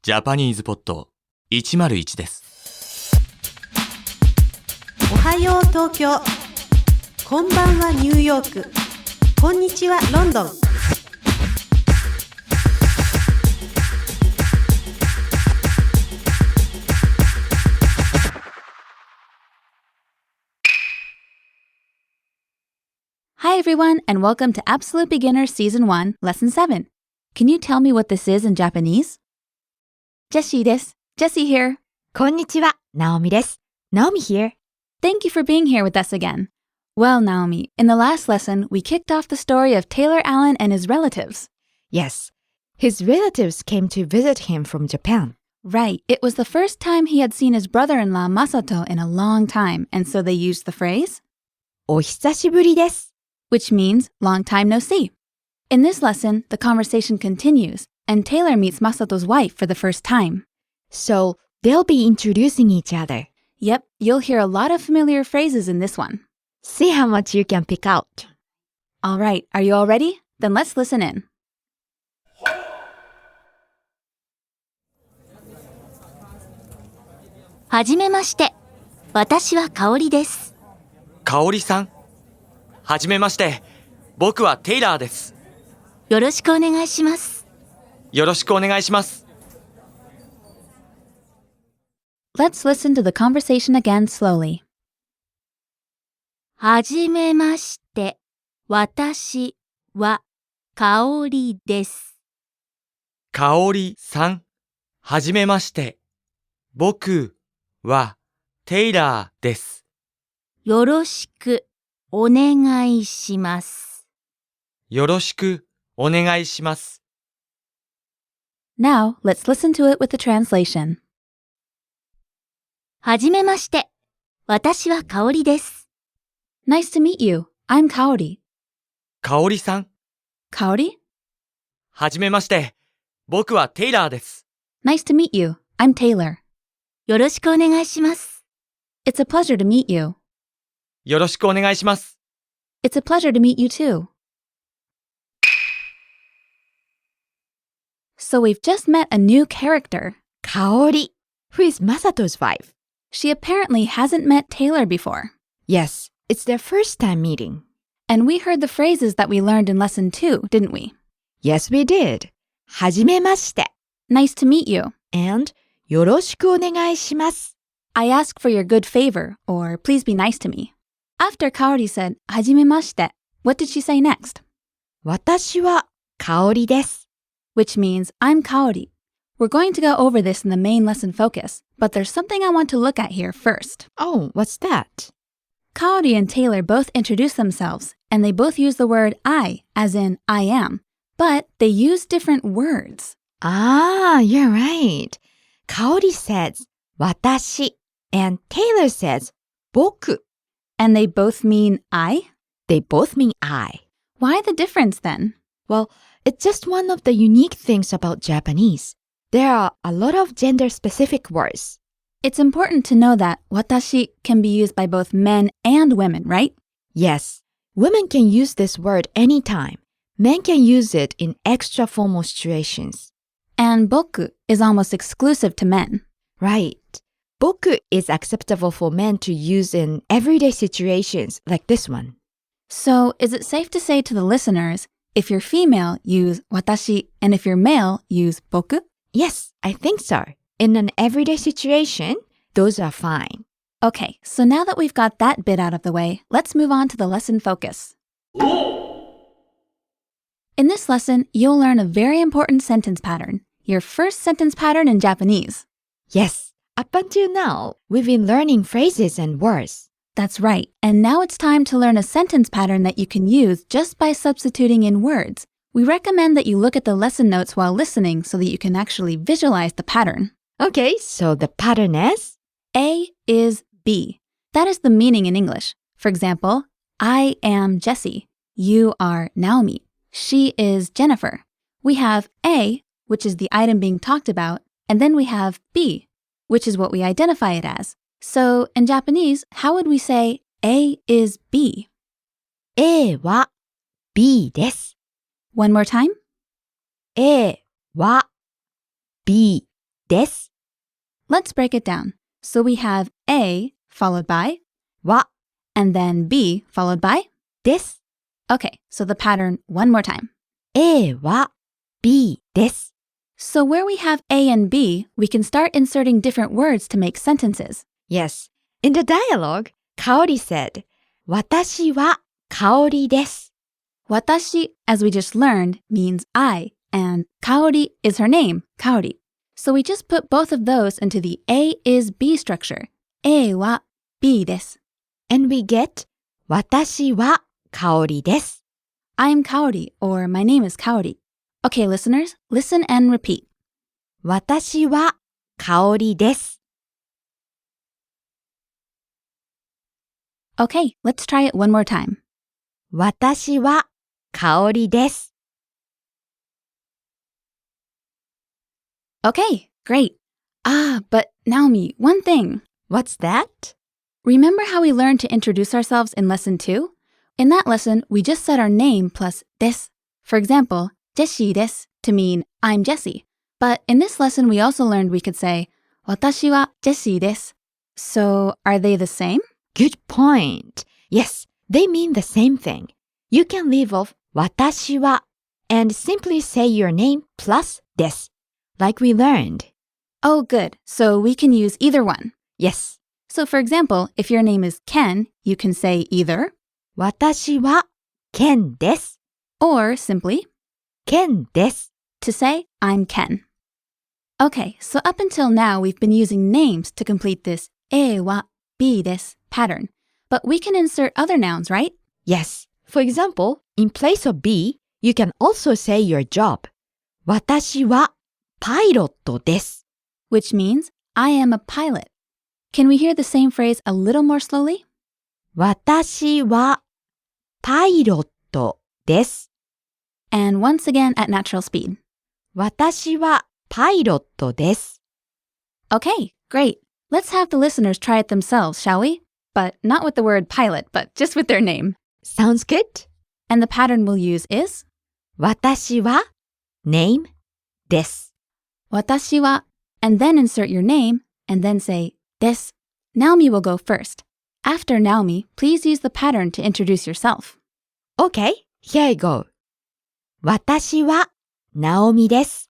ジャパニーズポット101です。おはよう東京、こんばんはニューヨーク、こんにちはロンドン。Hi everyone, and welcome to Absolute Beginner Season 1, Lesson 7. Can you tell me what this is in Japanese? Jessie です。Jessie here. こんにちは、Naomi です。Naomi here. Thank you for being here with us again. Well, Naomi, in the last lesson, we kicked off the story of Taylor Allen and his relatives. Yes, his relatives came to visit him from Japan. Right, it was the first time he had seen his brother-in-law Masato in a long time, and so they used the phrase, お久しぶりです。which means long time no see. In this lesson, the conversation continues, and Taylor meets Masato's wife for the first time. So, they'll be introducing each other. Yep, you'll hear a lot of familiar phrases in this one. See how much you can pick out. All right, are you all ready? Then let's listen in. はじめまして。私は香織です。香織さん。はじめまして。僕はテイラーです。よろしくお願いします。よろしくお願いします。Let's listen to the conversation again slowly. はじめまして。私は香織です。香織さん。はじめまして。僕はテイラーです。よろしくお願いします。よろしくお願いします。Now, let's listen to it with the translation. はじめまして。私は香織です。Nice to meet you. I'm Kaori. 香織さん。Kaori? はじめまして。僕はテイラーです。Nice to meet you. I'm Taylor. よろしくお願いします。It's a pleasure to meet you. よろしくお願いします。It's a pleasure to meet you too. So we've just met a new character, Kaori, who is Masato's wife. She apparently hasn't met Taylor before. Yes, it's their first time meeting. And we heard the phrases that we learned in Lesson 2, didn't we? Yes, we did. はじめまして Nice to meet you. and よろしくお願いします。I ask for your good favor, or please be nice to me. After Kaori said, はじめまして, what did she say next? 私は香織です。Which means, I'm Kaori. We're going to go over this in the main lesson focus, but there's something I want to look at here first. Oh, what's that? Kaori and Taylor both introduce themselves, and they both use the word I, as in I am, but they use different words. Ah, you're right. Kaori says 私 and Taylor says 僕. And they both mean I? They both mean I. Why the difference then? Well, it's just one of the unique things about Japanese. There are a lot of gender-specific words. It's important to know that watashi can be used by both men and women, right? Yes, women can use this word anytime. Men can use it in extra formal situations. And boku is almost exclusive to men. Right. 僕 is acceptable for men to use in everyday situations like this one. So is it safe to say to the listeners, if you're female, use watashi, and if you're male, use boku? Yes, I think so. In an everyday situation, those are fine. Okay, so now that we've got that bit out of the way, let's move on to the lesson focus. In this lesson, you'll learn a very important sentence pattern, your first sentence pattern in Japanese. Yes, up until now, we've been learning phrases and words. That's right, and now it's time to learn a sentence pattern that you can use just by substituting in words. We recommend that you look at the lesson notes while listening so that you can actually visualize the pattern. Okay, so the pattern is? A is B. That is the meaning in English. For example, I am Jessie. You are Naomi. She is Jennifer. We have A, which is the item being talked about, and then we have B, which is what we identify it as. So in Japanese, how would we say A is B? A は B です。One more time. A は B です。Let's break it down. So we have A followed by は and then B followed by. です。 Okay, so the pattern one more time. A は B です。 So where we have A and B, we can start inserting different words to make sentences. Yes. In the dialogue, Kaori said, 私は香りです。Watashi, as we just learned, means I, and Kaori is her name, Kaori. So we just put both of those into the A is B structure. A は B です。 And we get 私は香りです。 I'm Kaori, or my name is Kaori. Okay, listeners, listen and repeat. 私は香りです。 Okay, let's try it one more time. 私は香りです。 Okay, great. But Naomi, one thing. What's that? Remember how we learned to introduce ourselves in lesson 2? In that lesson, we just said our name plus des. For example, Jessie desu to mean I'm Jessie. But in this lesson, we also learned we could say 私は Jessie desu. So are they the same? Good point. Yes, they mean the same thing. You can leave off 私は and simply say your name plus です, like we learned. Oh, good. So we can use either one. Yes. So for example, if your name is Ken, you can say either 私はケンです。 or simply ケンです。 to say I'm Ken. Okay, so up until now we've been using names to complete this えは B です pattern. But we can insert other nouns, right? Yes. For example, in place of be, you can also say your job. 私はパイロットです。 Which means I am a pilot. Can we hear the same phrase a little more slowly? 私はパイロットです。 And once again at natural speed. 私はパイロットです。 Okay, great. Let's have the listeners try it themselves, shall we? But not with the word pilot, but just with their name. Sounds good? And the pattern we'll use is 私は name です。 watashi wa, and then insert your name, and then say desu. Naomi will go first. After Naomi, please use the pattern to introduce yourself. Okay, here I go. 私はナオミです。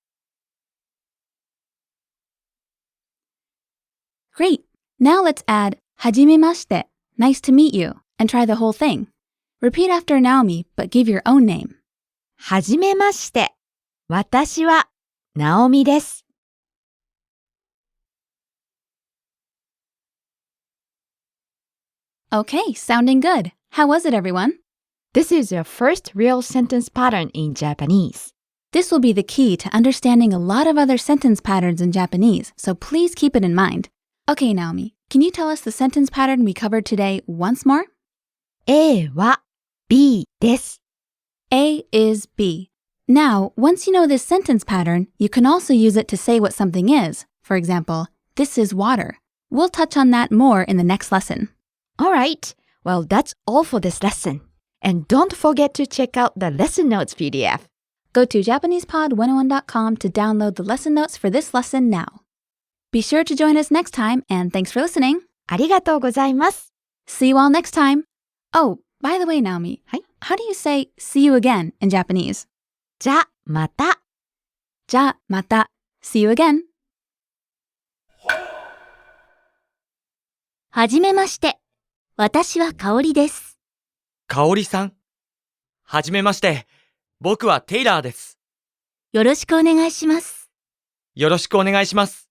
Great. Now let's add はじめまして, nice to meet you, and try the whole thing. Repeat after Naomi, but give your own name. はじめまして。私はナオミです。 Okay, sounding good. How was it, everyone? This is your first real sentence pattern in Japanese. This will be the key to understanding a lot of other sentence patterns in Japanese, so please keep it in mind. Okay, Naomi, can you tell us the sentence pattern we covered today once more? A は B です。 A is B. Now, once you know this sentence pattern, you can also use it to say what something is. For example, this is water. We'll touch on that more in the next lesson. Alright, well that's all for this lesson. And don't forget to check out the lesson notes PDF. Go to JapanesePod101.com to download the lesson notes for this lesson now. Be sure to join us next time, and thanks for listening. ありがとうございます。 See you all next time. Oh, by the way, Naomi, はい。 how do you say see you again in Japanese? じゃ、また。じゃ、また. See you again. はじめまして。私は香織です。かおりさん。はじめまして。僕はテイラーです。よろしくお願いします。よろしくお願いします。